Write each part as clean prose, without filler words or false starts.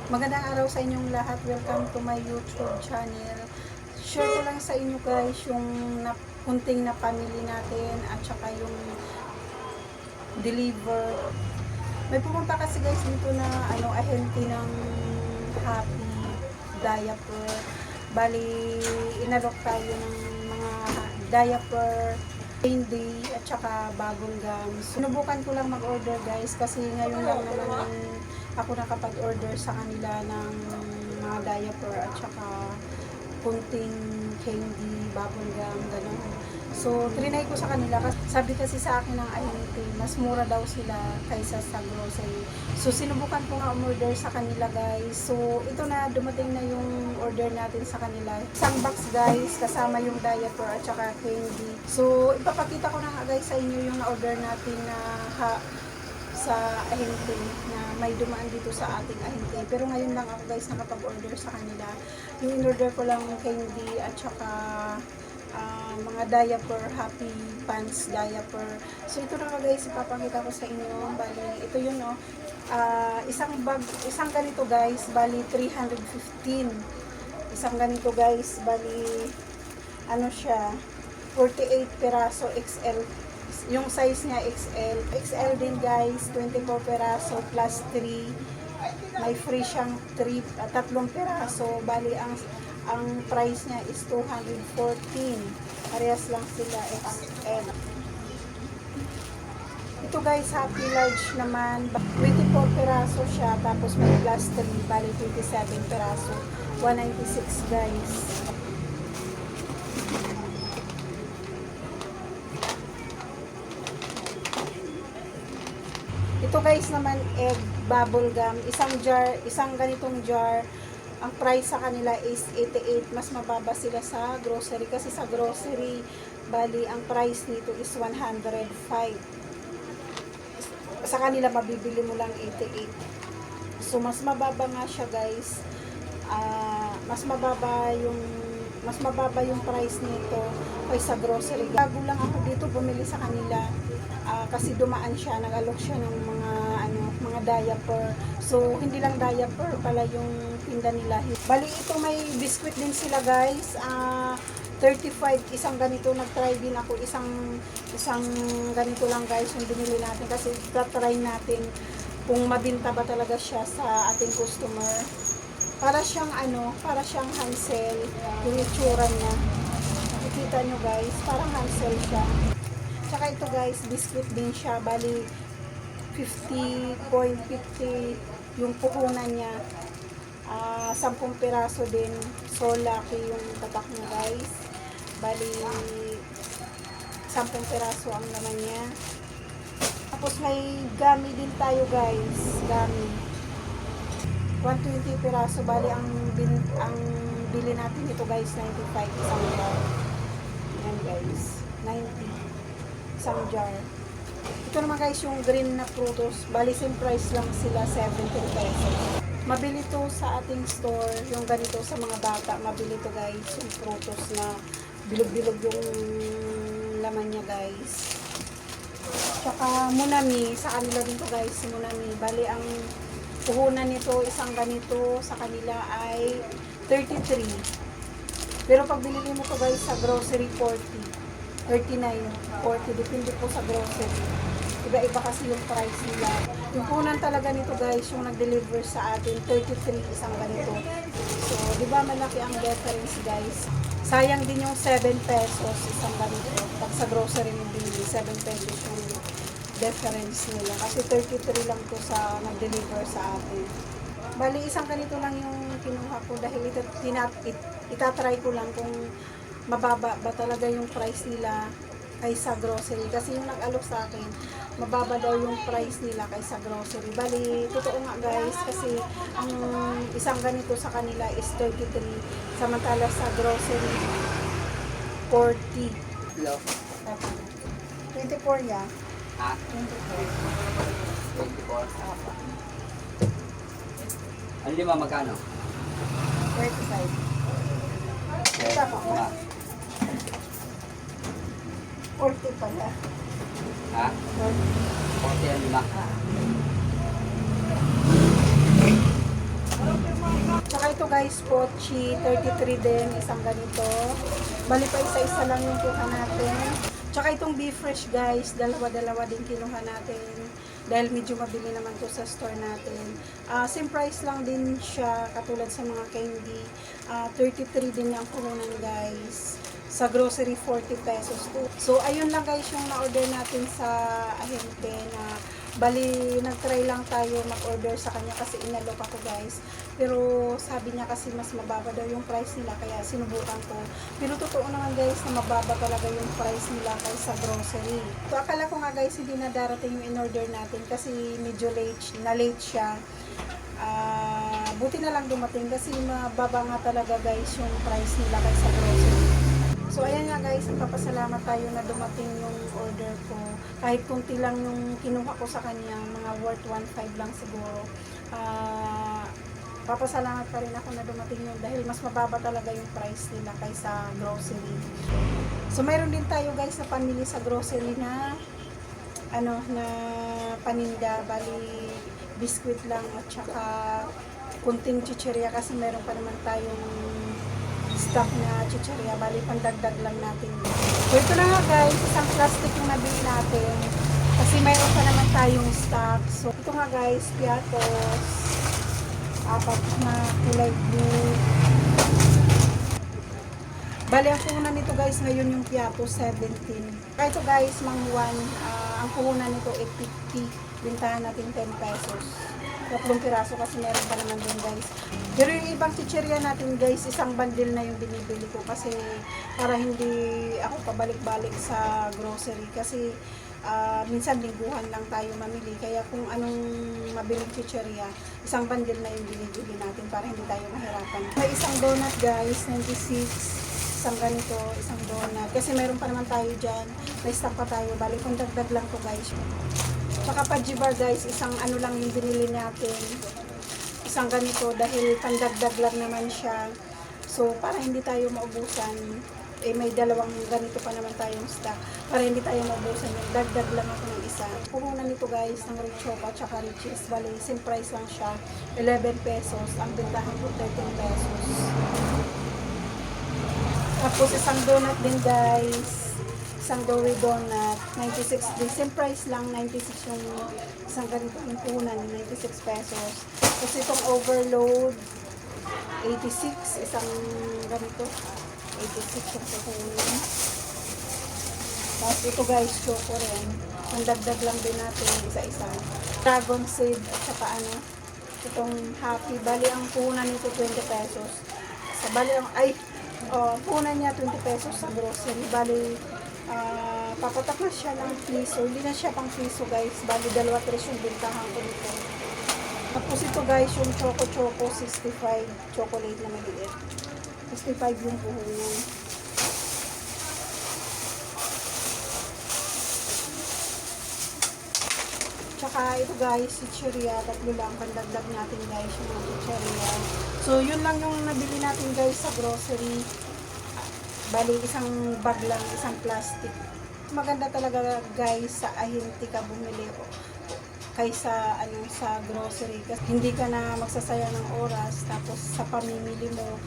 Magandang araw sa inyong lahat. Welcome to my YouTube channel. Share ko lang sa inyo guys yung kunting na family natin at saka yung deliver. May pumunta kasi guys dito na ahente ng Happy diaper. Bali, inalok tayo ng mga diaper, candy at saka bagong gums. Sinubukan ko lang mag-order guys kasi ngayon lang naman ako nakapag-order sa kanila ng mga diaper at saka kunting candy, bagong gum, gano'n. So, trinay ko sa kanila kasi sabi kasi sa akin ng ahente, mas mura daw sila kaysa sa grocery. So, sinubukan ko nga umorder sa kanila guys. So, ito na, dumating na yung order natin sa kanila. Isang box guys, kasama yung diaper at saka candy. So, ipapakita ko na nga guys sa inyo yung na-order natin na sa ahente na may dumaan dito sa ating ahente. Pero ngayon lang ako guys nakapag-order sa kanila. Yung in-order ko lang candy at saka mga diaper, Happy Pants diaper. So ito na guys, ipapakita ko sa inyo. Bali, ito yun no. Isang ganito guys, bali 315. Isang ganito guys, bali ano siya, 48 peraso XL. Yung size niya XL. XL din guys, 24 peraso plus 3. May free siyang 3 peraso. Bali, ang price niya is 214. Parehas lang sila XL. Ito guys, Happy Large naman. 24 peraso siya. Tapos may plus 3. Bali, 27 peraso. 196 guys. Ito guys naman egg bubble gum, isang ganitong jar. Ang price sa kanila is 88, mas mababa sila sa grocery kasi sa grocery bali ang price nito is 105. Sa kanila mabibili mo lang 88. So mas mababa nga siya guys. Mas mababa yung price nito kaysa grocery. Bago lang ako dito bumili sa kanila kasi dumaan siya, nag-alok siya ng mga diaper. So hindi lang diaper pala yung tinda nila. Bali ito may biscuit din sila guys. 35 isang ganito, nag-try din ako isang ganito lang guys yung binili natin kasi try natin kung mabinta ba talaga siya sa ating customer. Para siyang Hansel yung itsura niya. Nakikita nyo guys, parang Hansel siya. Tsaka ito guys, biscuit din siya. Bali 50.50 yung puhunan niya. 10 piraso din. So lucky yung tatak niya guys. Bali 10 piraso ang laman niya. Tapos may gummy din tayo guys. Gummy 120 piraso. Bali ang bili natin ito guys 95 isang jar. Yan guys 90 isang jar. Ito naman guys yung green na prutos. Bali same price lang sila 70 pesos. Mabili to sa ating store. Yung ganito sa mga bata. Mabili to guys yung prutos na bilog-bilog yung laman niya guys. Tsaka Munami. Sa kanila din to guys Munami. Bali ang puhunan nito, isang ganito sa kanila ay 33. Pero pag binili mo to guys sa grocery 40. 39, 40, depende po sa grocery. Iba-iba kasi yung price nila. Yung punan talaga nito guys, yung nag-deliver sa atin, 33 isang ganito. So, di ba malaki ang difference guys? Sayang din yung 7 pesos isang ganito. Pag sa grocery mo binili, 7 pesos yung difference nila. Kasi 33 lang to sa nag-deliver sa atin. Bali, isang ganito lang yung kinuha ko dahil itatry ko lang kung mababa ba talaga yung price nila kaysa grocery. Kasi yung nag-alok sa akin, mababa daw yung price nila kaysa grocery. Bali, totoo nga guys, kasi ang isang ganito sa kanila is 33. Samantala sa grocery, 40. Hello? 24 ya? 24. Ang lima magkano? 35. Ito pa Mga. 40 pala. Ha? 40 ang lima. ito guys, pochi, 33 din, isang ganito. Bali pa isa-isa lang yung kuha natin. Tsaka itong beef fresh guys, dalawa-dalawa din kinuha natin. Dahil medyo mabili naman to sa store natin. Same price lang din siya, katulad sa mga candy. 33 din yung puhunan guys. Sa grocery, 40 pesos to. So, ayun lang guys yung na-order natin sa ahente na bali, nag-try lang tayo mag-order sa kanya kasi inalok ako guys. Pero sabi niya kasi mas mababa daw yung price nila kaya sinubukan ko. Pero totoo naman guys na mababa talaga yung price nila kaysa grocery. So akala ko nga guys hindi na darating yung in-order natin kasi medyo late siya. Buti na lang dumating kasi mababa nga talaga guys yung price nila kaysa grocery. So ayan nga guys, nagpapasalamat tayo na dumating yung order ko. Kahit kunti lang yung kinuha ko sa kanya, mga worth 1.5 lang siguro. Papasalamat pa rin ako na dumating yun dahil mas mababa talaga yung price nila kaysa grocery. So mayroon din tayo guys na pamili sa grocery na na paninda, bali biskwit lang at saka kunting chichirya kasi meron pa naman tayong stock na chichirya, bali pandagdag lang natin. So ito na nga guys, isang plastic yung nabili natin kasi mayroon pa naman tayong stock. So ito nga guys, piatos, 4 na kulay blue. Bali ang puhunan nito guys ngayon yung piatos 17. Kaya ito guys, mangwan, ang puhunan nito 850. Bintahan natin 10 pesos. 3 piraso kasi meron pa naman dun guys. Pero yung ibang chichirya natin guys, isang bundle na yung binibili ko kasi para hindi ako pabalik-balik sa grocery kasi minsan lingguhan lang tayo mamili. Kaya kung anong mabiling chichirya, isang bundle na yung binibili natin para hindi tayo mahirapan. May isang donut guys, 96. Isang ganito, isang donut. Kasi meron pa naman tayo dyan. May stock pa tayo. Bali, kung dagdag lang to guys. Tsaka pajibar guys, isang lang yung binili natin. Isang ganito dahil pandagdag lang naman siya. So, para hindi tayo maubusan, may dalawang ganito pa naman tayong stock. Para hindi tayo maubusan, yung dagdag lang ako ng isa. Puhunan nito guys, ng Richopa tsaka Riches. Bali, same price lang siya. 11 pesos. Ang bintahan ko 13 pesos. Tapos isang donut din guys. Isang Dory Donut, 96 din. Same price lang, 96 yung isang ganito yung puhunan, 96 pesos. Tapos itong overload, 86, isang ganito, 86 yung puhunan. Tapos ito guys, choco rin. Ang dagdag lang din natin, isa-isa. Dragon seed at saka itong happy. Bali ang puhunan nito 20 pesos. Sa bali ang, puhunan niya 20 pesos sa grocery. Bali, papatak na siya ng piso. Hindi na siya pang piso guys. Bali 2-3 yung bintahan ko nito. Tapos ito guys yung Choco 65 chocolate na maliit. 65 yung puhunan. Tsaka ito guys, chichirya. 3 lang pandagdag natin guys yung mga chichirya. So yun lang yung nabili natin guys sa grocery. Bali, isang bag lang, isang plastic. Maganda talaga guys sa ahente ka bumili kaysa sa grocery. Kasi hindi ka na magsasayang ng oras. Tapos sa pamimili mo,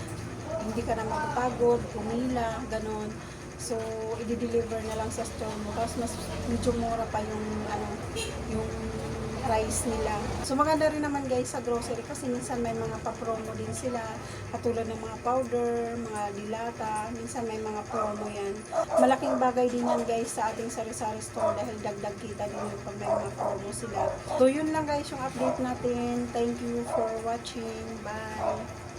hindi ka na mapapagod, pumila, ganon. So, i-deliver na lang sa store mo. Tapos mas medyo mura pa yung price nila. So maganda rin naman guys sa grocery kasi minsan may mga pa-promo din sila katulad ng mga powder, mga dilata, minsan may mga promo yan. Malaking bagay din yan guys sa ating sari-sari store dahil dagdag kita din yung pag may mga promo sila. So yun lang guys yung update natin. Thank you for watching. Bye!